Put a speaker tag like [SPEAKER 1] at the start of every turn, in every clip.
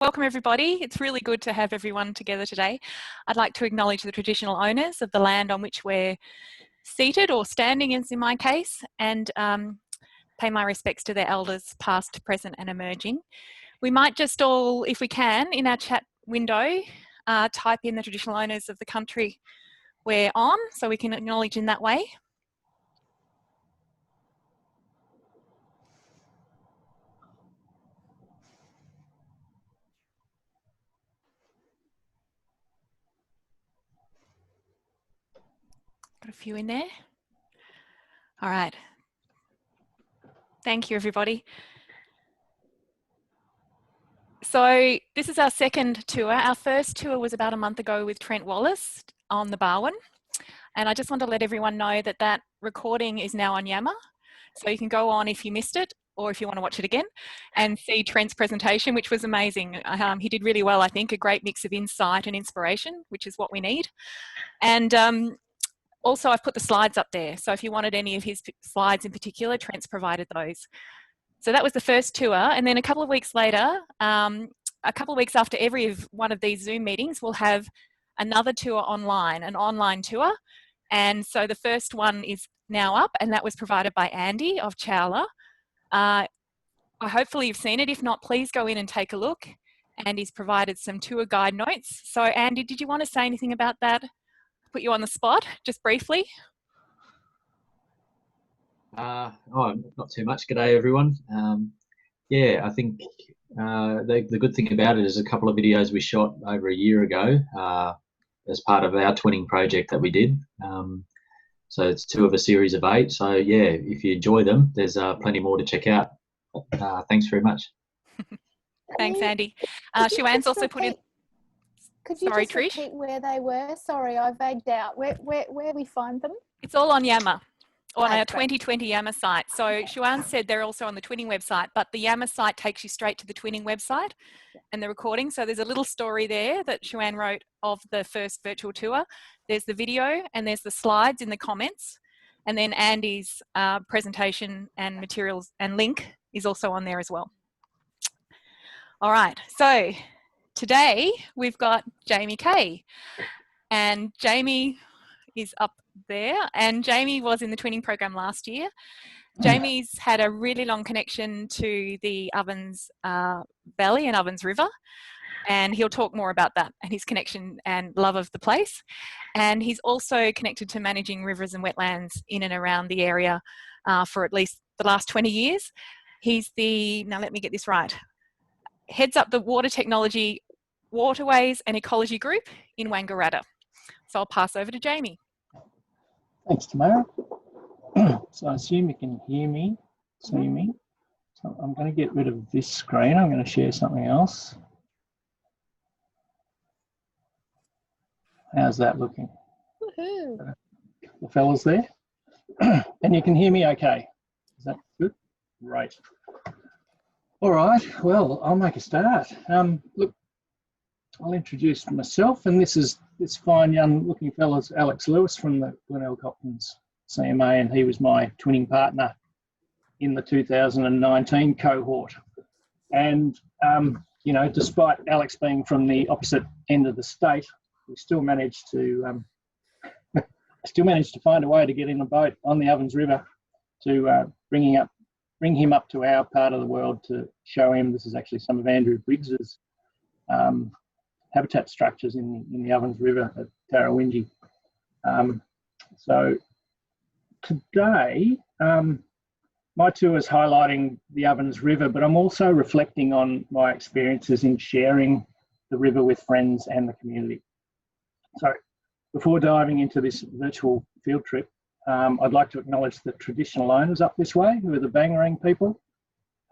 [SPEAKER 1] Welcome everybody. It's really good to have everyone together today. I'd like to acknowledge the traditional owners of the land on which we're seated or standing, as in my case, and pay my respects to their elders past, present and emerging. We might just all, if we can, in our chat window, type in the traditional owners of the country we're on so we can acknowledge in that way. Got a few in there. All right. Thank you, everybody. So this is our second tour. Our first tour was about a month ago with Trent Wallace on the Barwon. And I just want to let everyone know that that recording is now on Yammer. So you can go on if you missed it, or if you want to watch it again, and see Trent's presentation, which was amazing. He did really well, I think, a great mix of insight and inspiration, which is what we need. And also, I've put the slides up there. So if you wanted any of his slides in particular, Trent's provided those. So that was the first tour. And then a couple of weeks later, a couple of weeks after every one of these Zoom meetings, we'll have another tour online, an online tour. And so the first one is now up, and that was provided by Andy of Chowla. Hopefully you've seen it. If not, please go in and take a look. Andy's provided some tour guide notes. So Andy, did you want to say anything about that? Put you on the spot, just briefly.
[SPEAKER 2] Not too much. G'day, everyone. Yeah, I think the good thing about it is a couple of videos we shot over a year ago as part of our twinning project that we did. So it's 2 of a series of 8. So yeah, if you enjoy them, there's plenty more to check out. Thanks very much.
[SPEAKER 1] Thanks, Andy. Shuan's also put in.
[SPEAKER 3] Could you
[SPEAKER 1] Sorry,
[SPEAKER 3] just
[SPEAKER 1] Trish?
[SPEAKER 3] repeat where they were? Sorry, I vagued out. Where we find them?
[SPEAKER 1] It's all on Yammer, on our
[SPEAKER 3] Great.
[SPEAKER 1] 2020 Yammer site. So Shuan said they're also on the Twinning website, but the Yammer site takes you straight to the Twinning website and the recording. So there's a little story there that Shuan wrote of the first virtual tour. There's the video and there's the slides in the comments. And then Andy's presentation and materials and link is also on there as well. All right, so today we've got Jamie Kaye, and Jamie is up there, and Jamie was in the twinning program last year. Jamie's had a really long connection to the Ovens Valley and Ovens River, and he'll talk more about that and his connection and love of the place. And he's also connected to managing rivers and wetlands in and around the area for at least the last 20 years. He's the, now let me get this right, heads up the Water Technology, Waterways and Ecology Group in Wangaratta. So I'll pass over to Jamie.
[SPEAKER 4] Thanks, Tamara. So I assume you can hear me, see me. So I'm going to get rid of this screen. I'm going to share something else. How's that looking?
[SPEAKER 3] Woohoo.
[SPEAKER 4] The fellas there? And you can hear me okay? Is that good? Great. All right, well, I'll make a start. Look, I'll introduce myself, and this is this fine young looking fella's Alex Lewis from the Glenelg Hopkins CMA, and he was my twinning partner in the 2019 cohort. And, you know, despite Alex being from the opposite end of the state, we still managed to find a way to get in a boat on the Ovens River to bring him up to our part of the world to show him. This is actually some of Andrew Briggs's habitat structures in the Ovens River at Tarrawingi. So today, my tour is highlighting the Ovens River, but I'm also reflecting on my experiences in sharing the river with friends and the community. So before diving into this virtual field trip, I'd like to acknowledge the traditional owners up this way, who are the Bangarang people,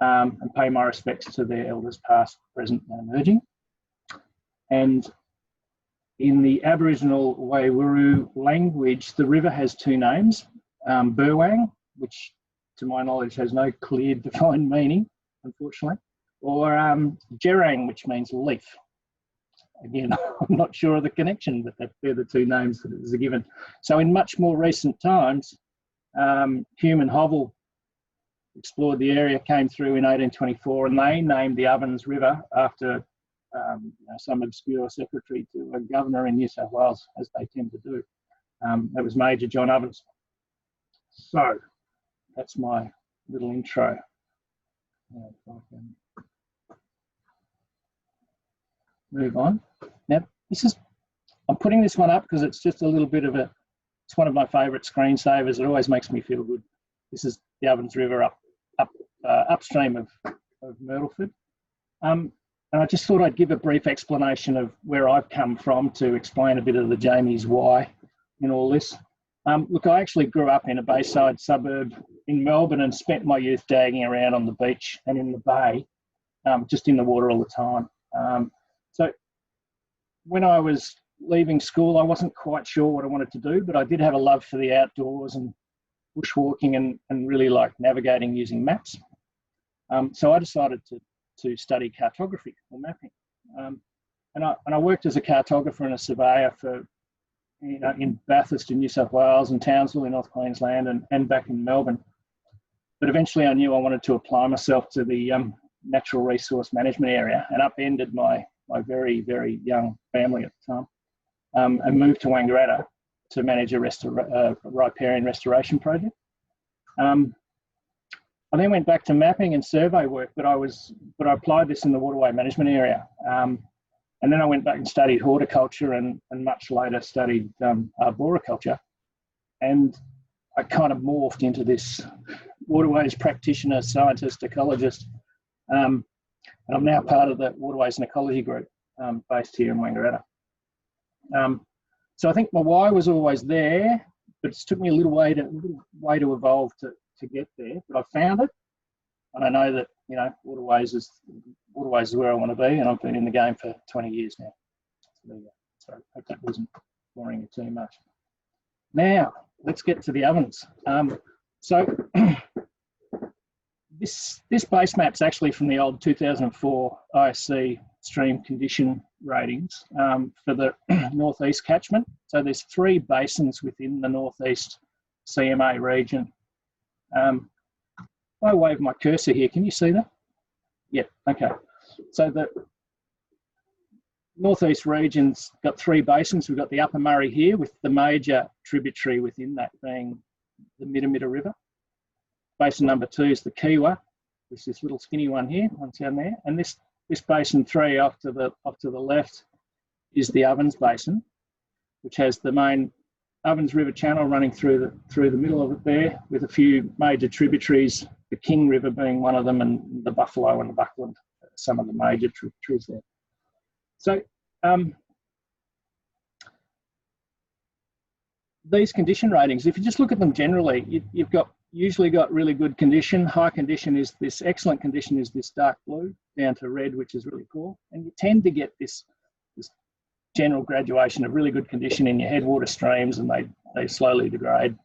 [SPEAKER 4] and pay my respects to their elders past, present and emerging. And in the Aboriginal Waywuru language, the river has 2 names, Burwang, which to my knowledge has no clear defined meaning, unfortunately, or Jerang, which means leaf. Again, I'm not sure of the connection, but they're the 2 names that is given. So in much more recent times, Hume and Hovell explored the area, came through in 1824, and they named the Ovens River after some obscure secretary to a governor in New South Wales, as they tend to do. That was Major John Ovens. So that's my little intro. If I can move on. Now, I'm putting this one up because it's just a little bit of it's one of my favourite screensavers. It always makes me feel good. This is the Ovens River upstream of Myrtleford. And I just thought I'd give a brief explanation of where I've come from to explain a bit of the Jamie's why in all this. Look, I actually grew up in a bayside suburb in Melbourne and spent my youth dagging around on the beach and in the bay, just in the water all the time. So when I was leaving school, I wasn't quite sure what I wanted to do, but I did have a love for the outdoors and bushwalking and really like navigating using maps. So I decided to study cartography or mapping. And I worked as a cartographer and a surveyor for, in Bathurst in New South Wales and Townsville in North Queensland and back in Melbourne. But eventually I knew I wanted to apply myself to the natural resource management area and upended my very, very young family at the time and moved to Wangaratta to manage a riparian restoration project. I then went back to mapping and survey work, but I applied this in the waterway management area. And then I went back and studied horticulture and much later studied arboriculture. And I kind of morphed into this waterways practitioner, scientist, ecologist. And I'm now part of the Waterways and Ecology group based here in Wangaratta. So I think my why was always there, but it took me a little way to evolve to get there. But I found it, and I know that waterways is where I want to be, and I've been in the game for 20 years now. So there you go. Sorry, I hope that wasn't boring you too much. Now let's get to the ovens. So this base map's actually from the old 2004 ISC stream condition ratings for the northeast catchment. So there's 3 basins within the northeast CMA region. If I wave my cursor here, can you see that? Yeah, okay. So the northeast region's got 3 basins. We've got the Upper Murray here with the major tributary within that being the Midda River. Basin number 2 is the Kiewa, which is this little skinny one here, one's down there. And this basin 3 off to the left is the Ovens Basin, which has the main Ovens River channel running through the middle of it there, with a few major tributaries, the King River being one of them, and the Buffalo and the Buckland, some of the major tributaries there. So these condition ratings, if you just look at them generally, you've usually got really good condition. High condition is this, excellent condition is this dark blue, down to red, which is really poor. And you tend to get this general graduation of really good condition in your headwater streams, and they slowly degrade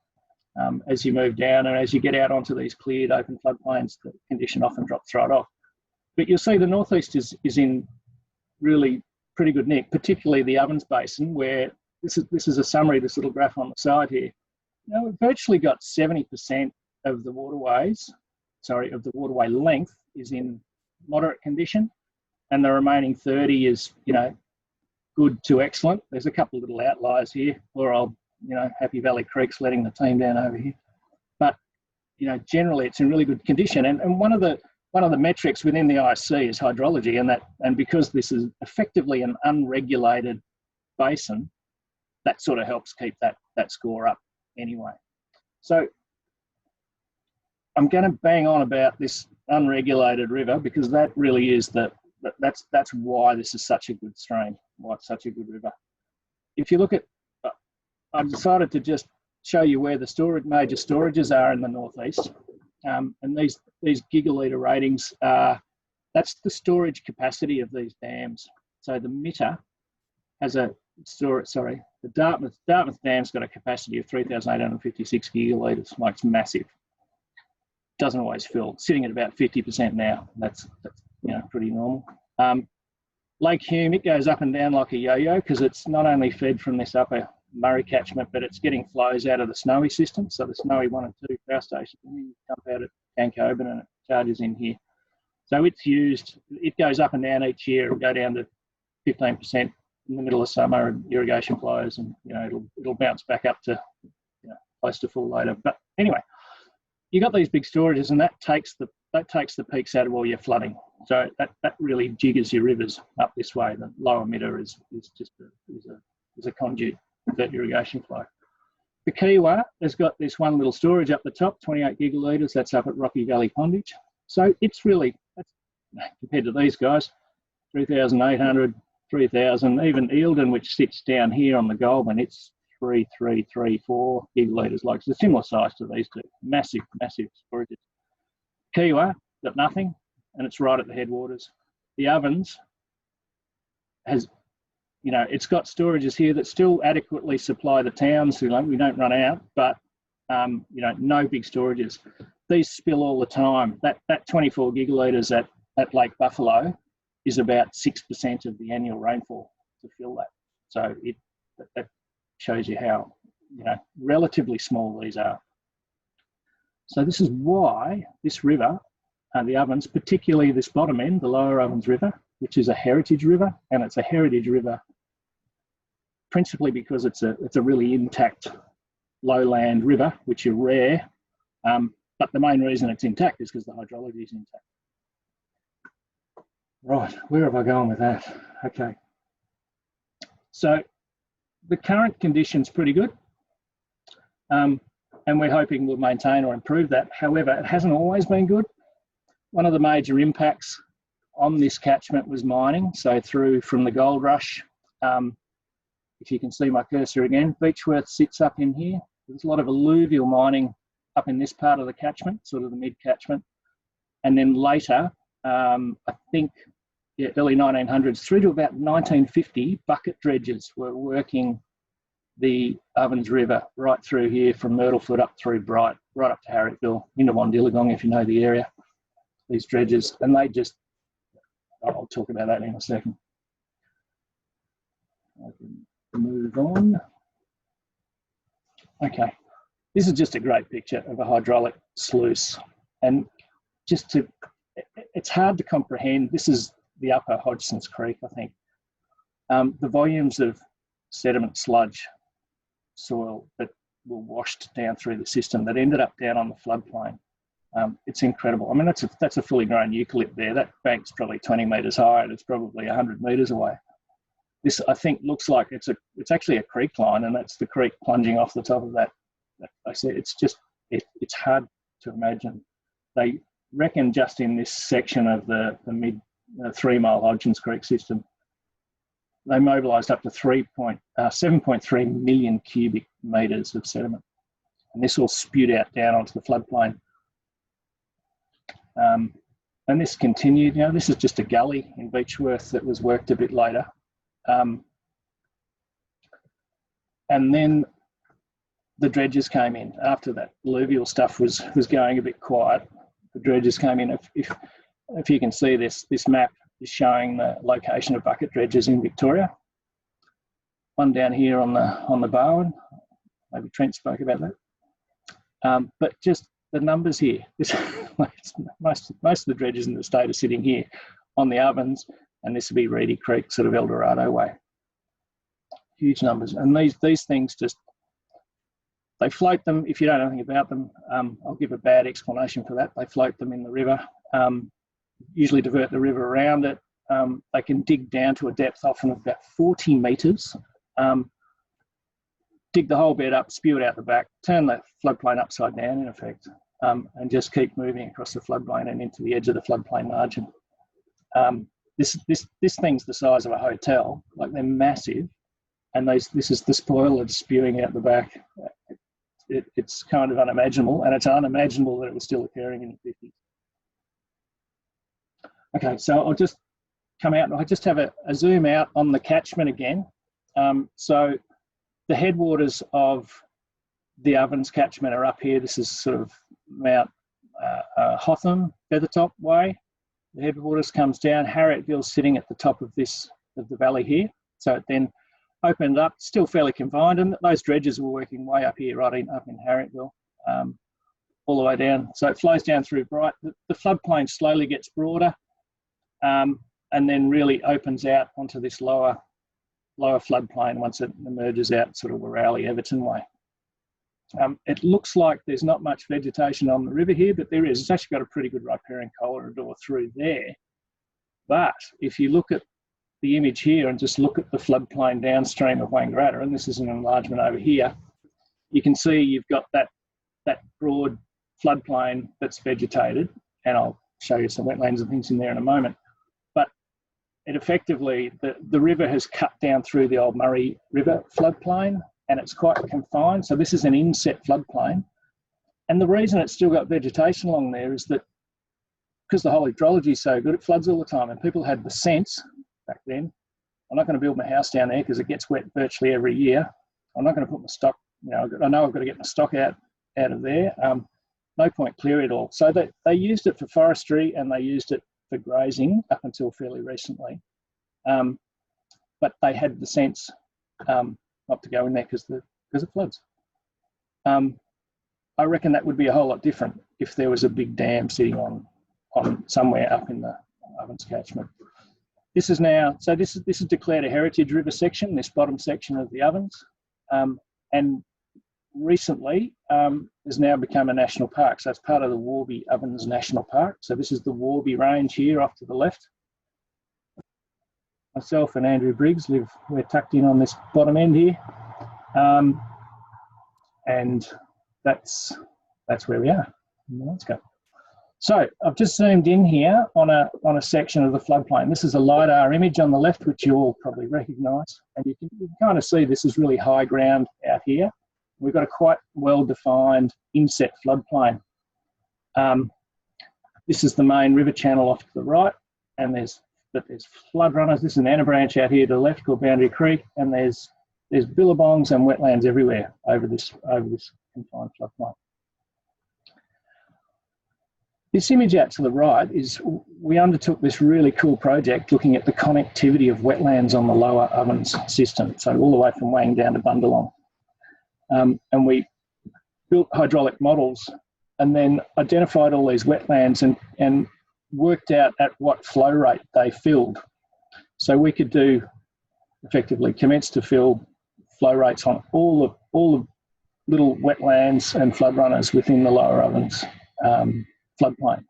[SPEAKER 4] as you move down, and as you get out onto these cleared open floodplains, the condition often drops right off. But you'll see the northeast is in really pretty good nick, particularly the Ovens Basin, where this is a summary, this little graph on the side here. We've virtually got 70% of the waterway length is in moderate condition, and the remaining 30 is, good to excellent. There's a couple of little outliers here, or old, Happy Valley Creek's letting the team down over here. But, generally it's in really good condition. And one of the metrics within the ISC is hydrology, and because this is effectively an unregulated basin, that sort of helps keep that score up anyway. So I'm going to bang on about this unregulated river, because that really is that's why this is such a good stream, why it's such a good river. If you look at, I've decided to just show you where the major storages are in the northeast, and these gigalitre ratings that's the storage capacity of these dams. So the Mitta has the Dartmouth dam's got a capacity of 3,856 gigalitres. Like, it's massive. Doesn't always fill. Sitting at about 50% now. That's pretty normal. Lake Hume, it goes up and down like a yo-yo, because it's not only fed from this upper Murray catchment, but it's getting flows out of the Snowy system. So the Snowy 1 and 2 power stations, and then you dump out at Cancoban and it charges in here. So it's used, it goes up and down each year. It'll go down to 15% in the middle of summer and irrigation flows, and it'll bounce back up to close to full later. But anyway, you got these big storages, and that takes the peaks out of all your flooding. So that really jiggers your rivers up this way. The lower emitter is just a conduit for that irrigation flow. The Kiewa has got this one little storage up the top, 28 gigalitres. That's up at Rocky Gully Pondage. So it's really, compared to these guys, 3,800, 3,000. Even Eildon, which sits down here on the Goulburn, it's 4 gigalitres. Like, it's a similar size to these two. Massive storages. Kiewa got nothing, and it's right at the headwaters. The Ovens has, it's got storages here that still adequately supply the towns. We don't run out, but no big storages. These spill all the time. That 24 gigalitres at Lake Buffalo is about 6% of the annual rainfall to fill that. So that shows you how relatively small these are. So this is why this river, the Ovens, particularly this bottom end, the Lower Ovens River, which is a heritage river, and it's a heritage river principally because it's a really intact lowland river, which are rare. But the main reason it's intact is because the hydrology is intact. Right, where have I gone with that? Okay. So the current condition's pretty good. And we're hoping we'll maintain or improve that. However, it hasn't always been good. One of the major impacts on this catchment was mining. So through from the gold rush, if you can see my cursor again, Beechworth sits up in here. There's a lot of alluvial mining up in this part of the catchment, sort of the mid-catchment. And then later, I think early 1900s through to about 1950, bucket dredgers were working the Ovens River right through here from Myrtlefoot up through Bright, right up to Harriettville, into Wandillagong if you know the area, these dredgers. And they just, I'll talk about that in a second. I can move on. Okay, this is just a great picture of a hydraulic sluice. And it's hard to comprehend. This is the upper Hodgson's Creek, I think. The volumes of sediment, sludge, soil that were washed down through the system that ended up down on the floodplain. It's incredible. I mean, that's a fully grown eucalypt there. That bank's probably 20 metres high, and it's probably 100 metres away. This, I think, looks like it's actually a creek line, and that's the creek plunging off the top of that. I say it's hard to imagine. They reckon just in this section of the mid 3 mile Hodgson's Creek system, they mobilised up to 7.3 million cubic metres of sediment. And this all spewed out down onto the floodplain. And this continued, this is just a gully in Beechworth that was worked a bit later. And then the dredgers came in after that. Alluvial stuff was going a bit quiet. The dredgers came in. If you can see this map is showing the location of bucket dredgers in Victoria. One down here on the Barwon. Maybe Trent spoke about that. But just the numbers here. Most of the dredgers in the state are sitting here on the Ovens, and this would be Reedy Creek, sort of El Dorado way. Huge numbers. And these things they float them. If you don't know anything about them, I'll give a bad explanation for that. They float them in the river, usually divert the river around it. They can dig down to a depth often of about 40 metres, dig the whole bed up, spew it out the back, turn the floodplain upside down in effect, and just keep moving across the floodplain and into the edge of the floodplain margin. This thing's the size of a hotel, like they're massive, and this is the spoil that's spewing out the back. It's kind of unimaginable, and it's unimaginable that it was still occurring in the 50s. Okay, so I'll just come out and I just have a zoom out on the catchment again. So the headwaters of the Ovens catchment are up here. This is sort of Mount Hotham, Feathertop way. The headwaters comes down. Harriettville's sitting at the top of the valley here. So it then opened up, still fairly confined, and those dredgers were working way up here, right up in Harriettville, all the way down. So it flows down through Bright. The floodplain slowly gets broader, and and then really opens out onto this lower floodplain once it emerges out sort of Wirraley, Everton way. It looks like there's not much vegetation on the river here, but there is. It's actually got a pretty good riparian corridor through there. But if you look at the image here and just look at the floodplain downstream of Wangaratta, and this is an enlargement over here, you can see you've got that broad floodplain that's vegetated, and I'll show you some wetlands and things in there in a moment. But it effectively, the river has cut down through the old Murray River floodplain, and it's quite confined. So this is an inset floodplain. And the reason it's still got vegetation along there is that because the whole hydrology is so good, it floods all the time. And people had the sense back then, I'm not going to build my house down there because it gets wet virtually every year. I'm not going to put my stock, I know I've got to get my stock out of there. No point clear it all. So they used it for forestry and they used it for grazing up until fairly recently. But they had the sense not to go in there because it floods. I reckon that would be a whole lot different if there was a big dam sitting on somewhere up in the Ovens catchment. This is now, so this is declared a heritage river section, this bottom section of the Ovens, and recently has now become a national park. So it's part of the Warby Ovens National Park. So this is the Warby Range here off to the left. Myself and Andrew Briggs we're tucked in on this bottom end here, and that's where we are. Let's go. So I've just zoomed in here on a section of the floodplain. This is a LiDAR image on the left, which you all probably recognise, and you can kind of see this is really high ground out here. We've got a quite well-defined inset floodplain. This is the main river channel off to the right, and there's flood runners. This is an Anna branch out here to the left called Boundary Creek, and there's billabongs and wetlands everywhere over this confined floodplain. This image out to the right is, we undertook this really cool project looking at the connectivity of wetlands on the lower Ovens system, so all the way from Wang down to Bundalong. And we built hydraulic models and then identified all these wetlands and worked out at what flow rate they filled. So we could do effectively commence to fill flow rates on all the little wetlands and flood runners within the lower Ovens floodplain.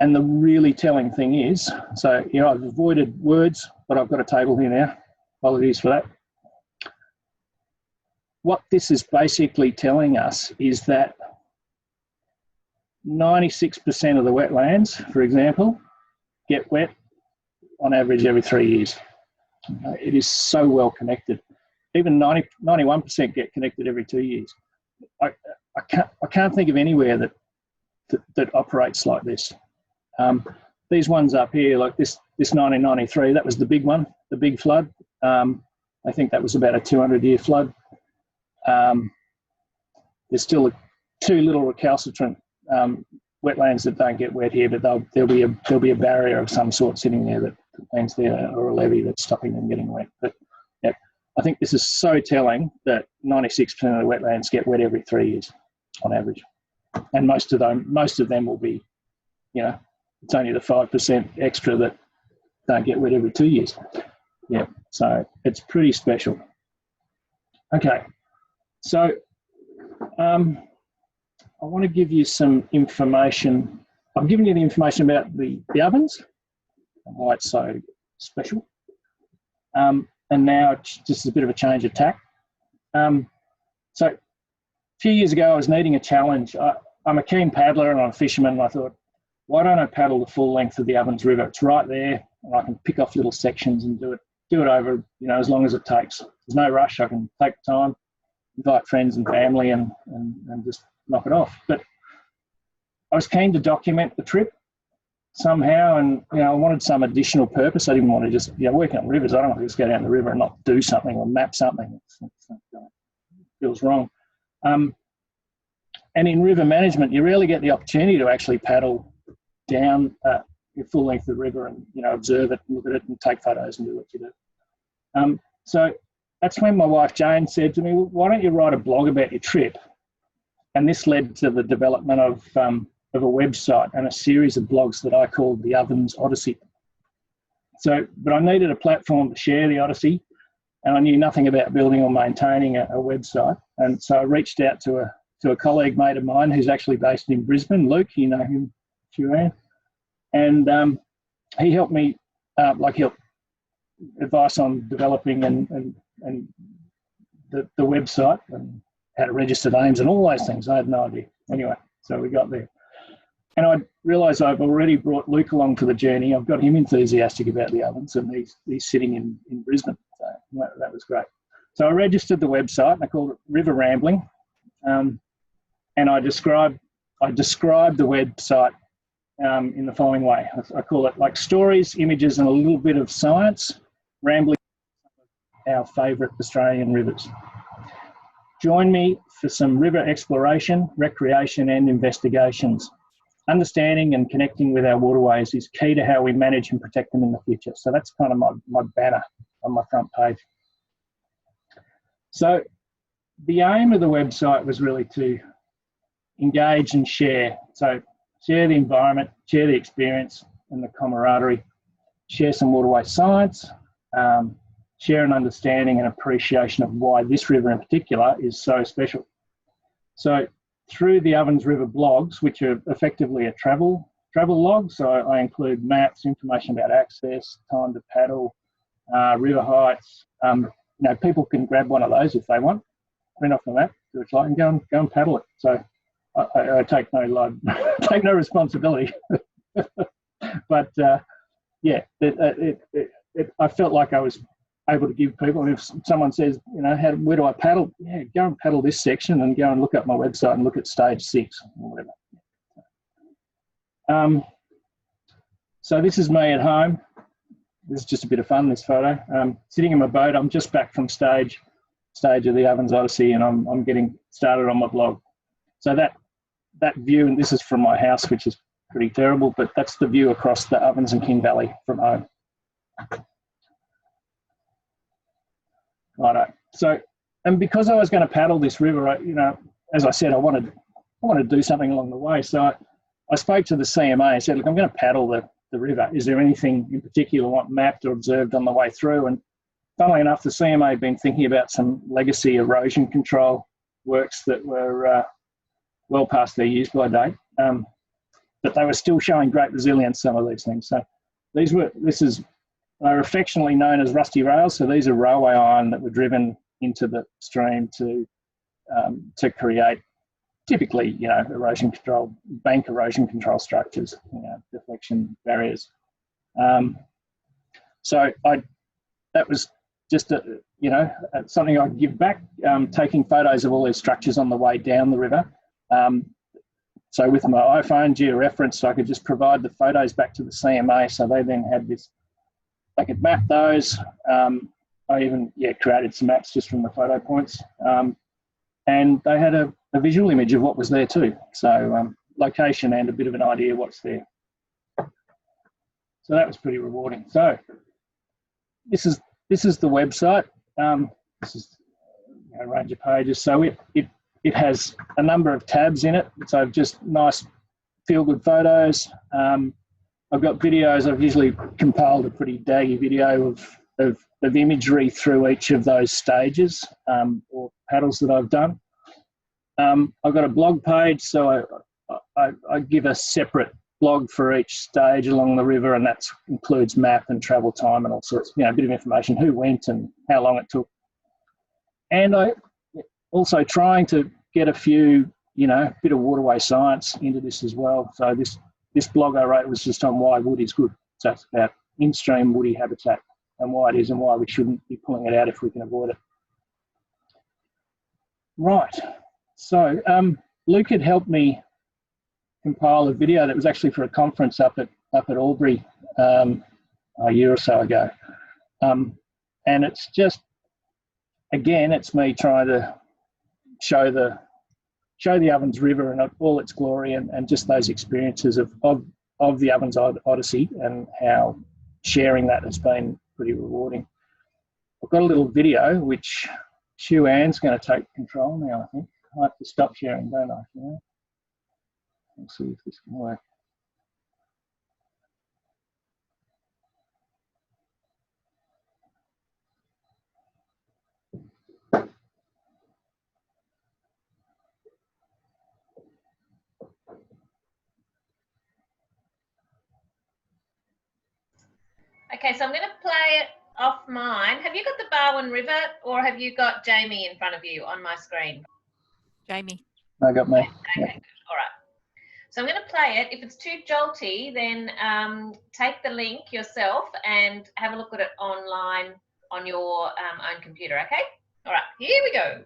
[SPEAKER 4] And the really telling thing is, so I've avoided words, but I've got a table here now. Apologies for that. What this is basically telling us is that 96% of the wetlands, for example, get wet on average every 3 years. It is so well connected. Even 91% get connected every 2 years. I can't think of anywhere that operates like this. These ones up here, like this 1993, that was the big one, the big flood. I think that was about a 200-year flood. There's still two little recalcitrant wetlands that don't get wet here, but there'll be a barrier of some sort sitting there that means there, or a levee that's stopping them getting wet. But yeah, I think this is so telling that 96% of the wetlands get wet every 3 years on average, and most of them will be, it's only the 5% extra that don't get wet every 2 years. Yeah, so it's pretty special. Okay, so I want to give you some information. I've given you the information about the Ovens and why it's so special. And now it's just a bit of a change of tack. So a few years ago, I was needing a challenge. I'm a keen paddler and I'm a fisherman, and I thought, why don't I paddle the full length of the Ovens River? It's right there, and I can pick off little sections and do it over, as long as it takes. There's no rush. I can take time, invite friends and family, and just knock it off. But I was keen to document the trip somehow, and I wanted some additional purpose. I didn't want to just working on rivers. I don't want to just go down the river and not do something or map something. It feels wrong. And in river management, you rarely get the opportunity to actually paddle down your full length of the river and observe it, and look at it, and take photos and do what you do. So that's when my wife Jane said to me, well, why don't you write a blog about your trip? And this led to the development of a website and a series of blogs that I called the Ovens Odyssey. But I needed a platform to share the Odyssey, and I knew nothing about building or maintaining a website. And so I reached out to a colleague mate of mine who's actually based in Brisbane, Luke, you know him, Joanne, and he helped me, help advice on developing and the website and how to register names and all those things. I had no idea. Anyway, so we got there. And I realised I've already brought Luke along to the journey. I've got him enthusiastic about the ovens, and he's sitting in Brisbane. So that was great. So I registered the website, and I called it River Rambling. And I described the website in the following way. I call it like stories, images, and a little bit of science, rambling our favourite Australian rivers. Join me for some river exploration, recreation, and investigations. Understanding and connecting with our waterways is key to how we manage and protect them in the future. So that's kind of my banner on my front page. So the aim of the website was really to engage and share. So share the environment, share the experience and the camaraderie, share some waterway science, share an understanding and appreciation of why this river in particular is so special. So through the Ovens River blogs, which are effectively a travel log, so I include maps, information about access, time to paddle, river heights. People can grab one of those if they want, print off the map, do what you like, and go and paddle it. So I take no take no responsibility. But I felt like I was able to give people, and if someone says, where do I paddle? Yeah, go and paddle this section and go and look up my website and look at stage 6 or whatever. So this is me at home. This is just a bit of fun, this photo. Sitting in my boat. I'm just back from stage of the Ovens Odyssey, and I'm getting started on my blog. So that view, and this is from my house, which is pretty terrible, but that's the view across the Ovens and King Valley from home. Righto. So, and because I was going to paddle this river, as I said, I wanted to do something along the way. So I spoke to the CMA and said, look, I'm going to paddle the river. Is there anything in particular I want mapped or observed on the way through? And funnily enough, the CMA had been thinking about some legacy erosion control works that were well past their use-by date, but they were still showing great resilience, some of these things. So they're affectionately known as rusty rails. So these are railway iron that were driven into the stream to create typically, bank erosion control structures, deflection barriers. So that was just something I'd give back, taking photos of all these structures on the way down the river. So with my iPhone georeference, I could just provide the photos back to the CMA. So they then had this. They could map those. I even created some maps just from the photo points, and they had a visual image of what was there too. So location and a bit of an idea what's there. So that was pretty rewarding. So this is the website. This is a range of pages. So it has a number of tabs in it. So just nice feel-good photos. I've got videos. I've usually compiled a pretty daggy video of imagery through each of those stages or paddles that I've done. I've got a blog page, so I give a separate blog for each stage along the river, and that includes map and travel time and all sorts, a bit of information, who went and how long it took. And I also trying to get a few, bit of waterway science into this as well. So this blog I wrote was just on why wood is good. So it's about in-stream woody habitat and why it is and why we shouldn't be pulling it out if we can avoid it. Right. So Luke had helped me compile a video that was actually for a conference up at Albury a year or so ago. And it's just, again, it's me trying to show the Ovens River and all its glory and just those experiences of the Ovens Odyssey and how sharing that has been pretty rewarding. I've got a little video which Sue Ann's going to take control now, I think. I have to stop sharing, don't I? Let's see if this can work.
[SPEAKER 5] Okay, so I'm going to play it off mine. Have you got the Barwon River or have you got Jamie in front of you on my screen?
[SPEAKER 1] Jamie.
[SPEAKER 4] I got me.
[SPEAKER 5] Okay, good. All right. So I'm going to play it. If it's too jolty, then take the link yourself and have a look at it online on your own computer, okay? All right, here we go.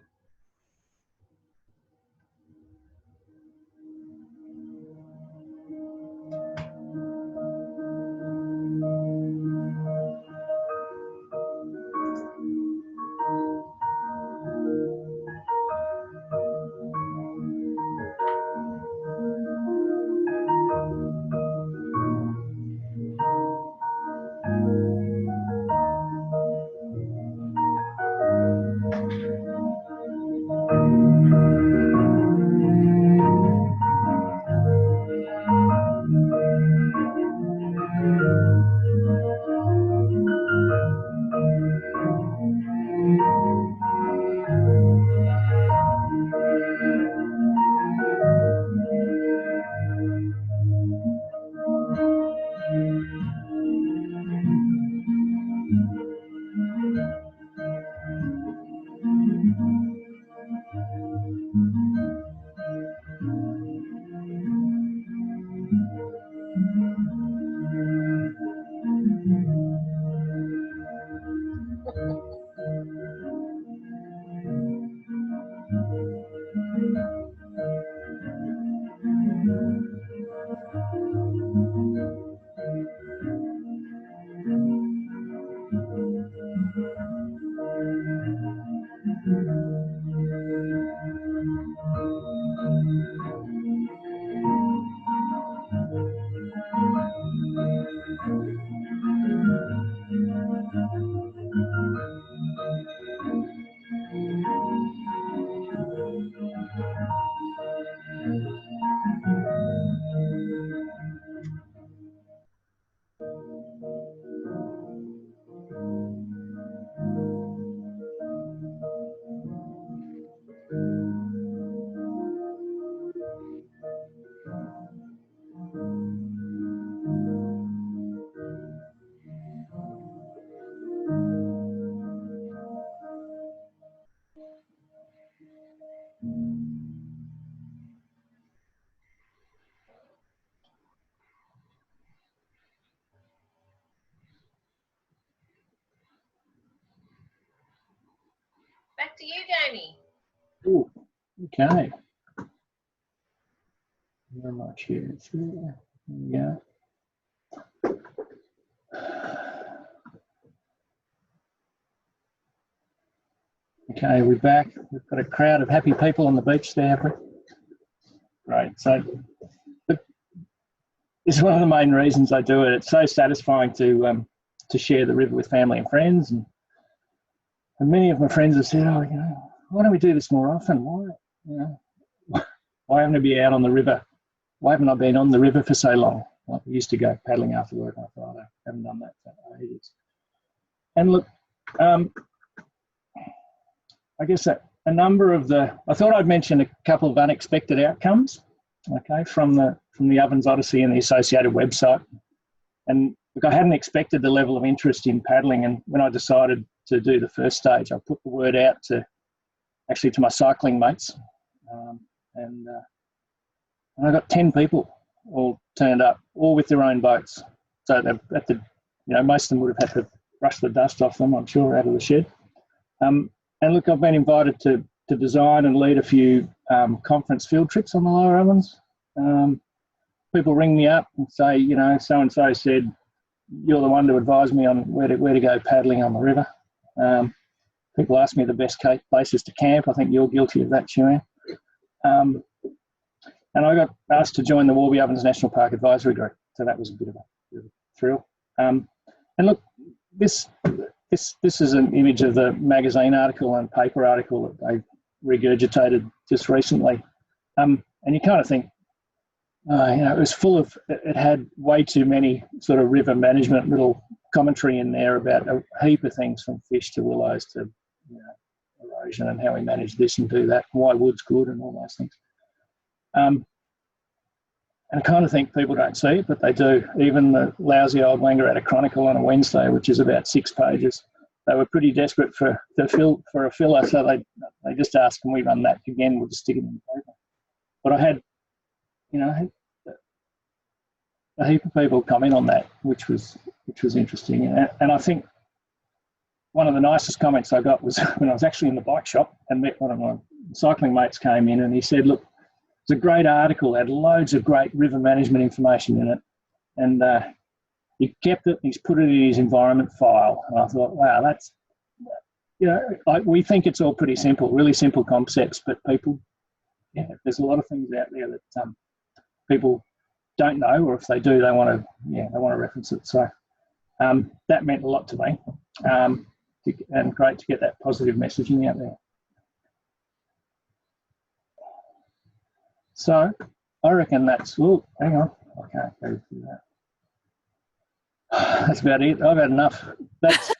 [SPEAKER 5] Back to you, Jamie.
[SPEAKER 4] Ooh, okay. Very much here. There we go. Okay, we're back. We've got a crowd of happy people on the beach there, have we? Great. So it's one of the main reasons I do it. It's so satisfying to share the river with family and friends, and many of my friends have said, "Oh, you know, why don't we do this more often? Why, you know, why haven't I been out on the river? Why haven't I been on the river for so long? Like we used to go paddling after work on a Friday. Haven't done that for ages." And look, I guess that a number of I thought I'd mention a couple of unexpected outcomes, okay, from the Ovens Odyssey and the associated website. And look, I hadn't expected the level of interest in paddling, and when I decided to do the first stage, I put the word out to my cycling mates, and I got 10 people all turned up, all with their own boats. So most of them would have had to brush the dust off them, I'm sure, out of the shed. And look, I've been invited to design and lead a few conference field trips on the Lower Ovens. People ring me up and say, you know, so-and-so said, you're the one to advise me on where to go paddling on the river. People ask me the best places to camp. I think you're guilty of that, Shuan. And I got asked to join the Warby Ovens National Park Advisory Group. So that was a bit of a thrill. And look, this is an image of the magazine article and paper article that they regurgitated just recently. And you kind of think, you know, it had way too many sort of river management little commentary in there about a heap of things, from fish to willows to, you know, erosion and how we manage this and do that, why wood's good and all those things. And I kind of think people don't see it, but they do. Even the lousy old Wangaratta Chronicle on a Wednesday, which is about 6 pages, they were pretty desperate for a filler, so they just asked, can we run that again? We'll just stick it in the paper. But I had, you know, a heap of people comment on that, which was interesting. And I think one of the nicest comments I got was when I was actually in the bike shop and met one of my cycling mates came in, and he said, look, it's a great article, had loads of great river management information in it, and he kept it and he's put it in his environment file. And I thought, wow, that's, you know, we think it's all pretty simple, really simple concepts, but people, yeah, there's a lot of things out there that people don't know, or if they do, they want to reference it. So that meant a lot to me, and great to get that positive messaging out there. So I reckon that's, oh, hang on, I can't go through that. That's about it. I've had enough. That's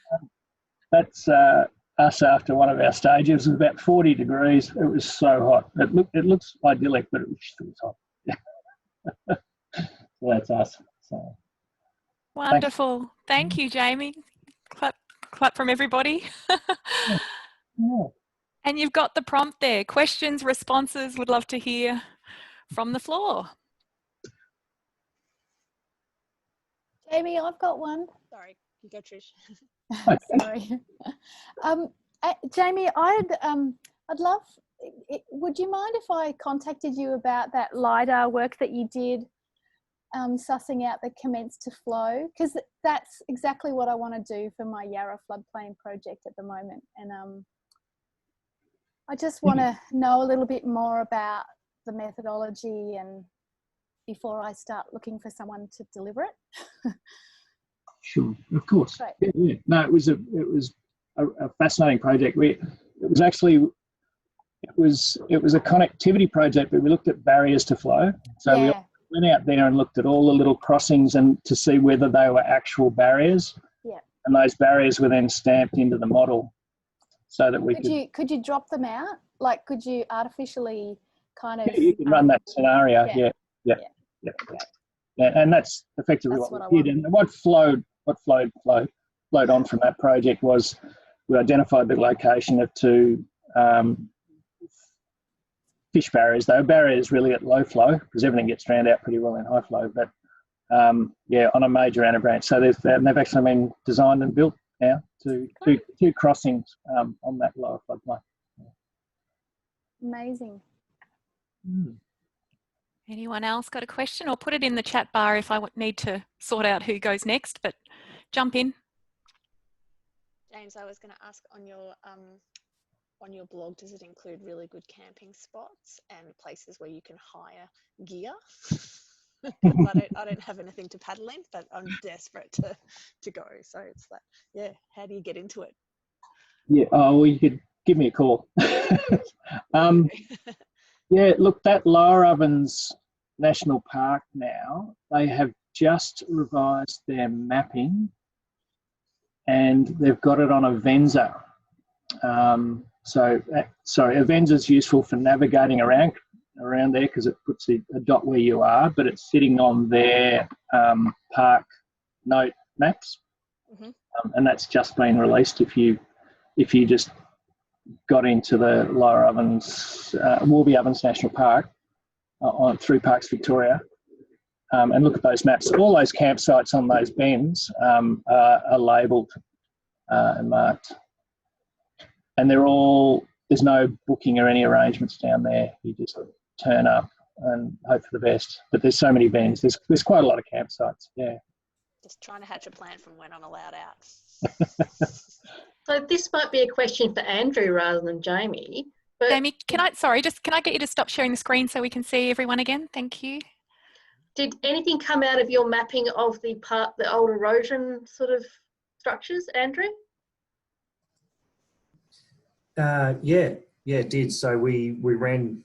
[SPEAKER 4] us after one of our stages. It was about 40 degrees. It was so hot. It looks idyllic, but it was hot. So that's us. So,
[SPEAKER 1] wonderful. Thank you, Jamie. Clap from everybody.
[SPEAKER 4] yeah.
[SPEAKER 1] And you've got the prompt there. Questions, responses, would love to hear from the floor.
[SPEAKER 3] Jamie, I've got one.
[SPEAKER 6] Sorry, you go, Trish.
[SPEAKER 3] Sorry. Jamie, I'd love, would you mind if I contacted you about that LiDAR work that you did, sussing out the commence to flow? Because that's exactly what I want to do for my Yarra floodplain project at the moment. And I just want to know a little bit more about the methodology and before I start looking for someone to deliver it.
[SPEAKER 4] Sure, of course.
[SPEAKER 3] Right.
[SPEAKER 4] Yeah. No, it was a fascinating project. It was a connectivity project, but we looked at barriers to flow. So we went out there and looked at all the little crossings and to see whether they were actual barriers. Yeah. And those barriers were then stamped into the model, so that we could you drop them out? Like, could you artificially kind of? Yeah, you can run that scenario. Yeah. And that's effectively what we did. And what flowed on from that project was we identified the location of 2 fish barriers. They were barriers really at low flow because everything gets drowned out pretty well in high flow. But on a major anabranch. So they've actually been designed and built now to two crossings on that lower floodplain.
[SPEAKER 3] Amazing.
[SPEAKER 1] Anyone else got a question? Or put it in the chat bar if I need to sort out who goes next, but jump in.
[SPEAKER 6] James, I was going to ask on your blog, does it include really good camping spots and places where you can hire gear? I don't have anything to paddle in, but I'm desperate to go. So it's like, yeah, how do you get into it?
[SPEAKER 4] Yeah, well, you could give me a call. Yeah, look, that Lower Ovens National Park now, they have just revised their mapping and they've got it on a Venza. A Venza is useful for navigating around there because it puts a dot where you are, but it's sitting on their park note maps. And that's just been released if you just got into the Lower Ovens, Warby Ovens National Park through Parks Victoria and look at those maps. All those campsites on those bends are labelled and marked. And there's no booking or any arrangements down there. You just turn up and hope for the best. But there's so many bends. There's quite a lot of campsites, yeah.
[SPEAKER 6] Just trying to hatch a plan from when I'm allowed out.
[SPEAKER 7] So this might be a question for Andrew rather than Jamie. But
[SPEAKER 1] Jamie, can I get you to stop sharing the screen so we can see everyone again? Thank you.
[SPEAKER 7] Did anything come out of your mapping of the old erosion sort of structures, Andrew?
[SPEAKER 8] Yeah, it did. So we ran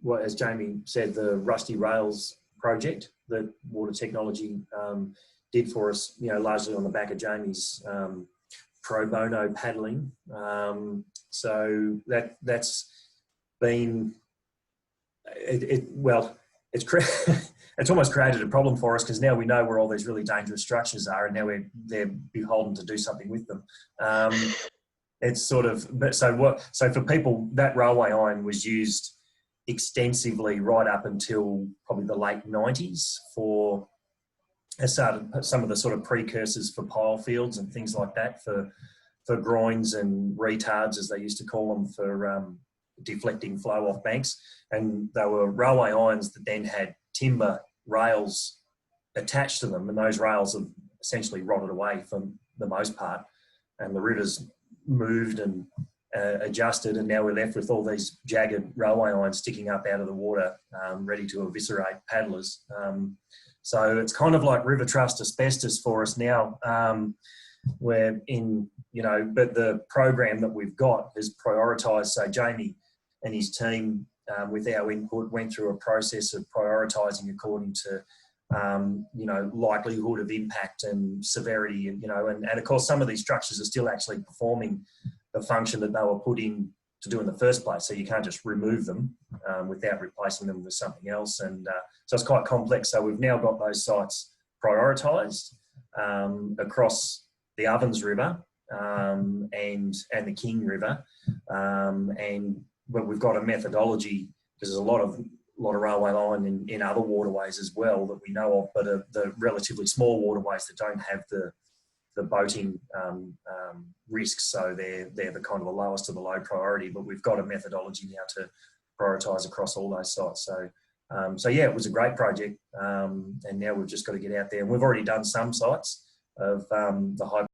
[SPEAKER 8] what, as Jamie said, the Rusty Rails project that Water Technology did for us, largely on the back of Jamie's pro bono paddling. So that's been, it's almost created a problem for us, because now we know where all these really dangerous structures are, and now they're beholden to do something with them. It's sort of, so for people, that railway iron was used extensively right up until probably the late 90s for some of the sort of precursors for pile fields and things like that, for groins and retards, as they used to call them, for deflecting flow off banks. And they were railway irons that then had timber rails attached to them, and those rails have essentially rotted away for the most part, and the rivers moved and adjusted, and now we're left with all these jagged railway irons sticking up out of the water, ready to eviscerate paddlers. So it's kind of like River Trust asbestos for us now. We're in, but the program that we've got is prioritised. So Jamie and his team, with our input, went through a process of prioritising according to, likelihood of impact and severity, and of course some of these structures are still actually performing the function that they were put in to do in the first place. So you can't just remove them without replacing them with something else. And so it's quite complex. So we've now got those sites prioritised across the Ovens River and the King River. But we've got a methodology, because there's a lot of railway line in other waterways as well that we know of, but the relatively small waterways that don't have the boating risks, so they're the kind of the lowest of the low priority. But we've got a methodology now to prioritise across all those sites. So yeah, it was a great project, and now we've just got to get out there. And we've already done some sites of the high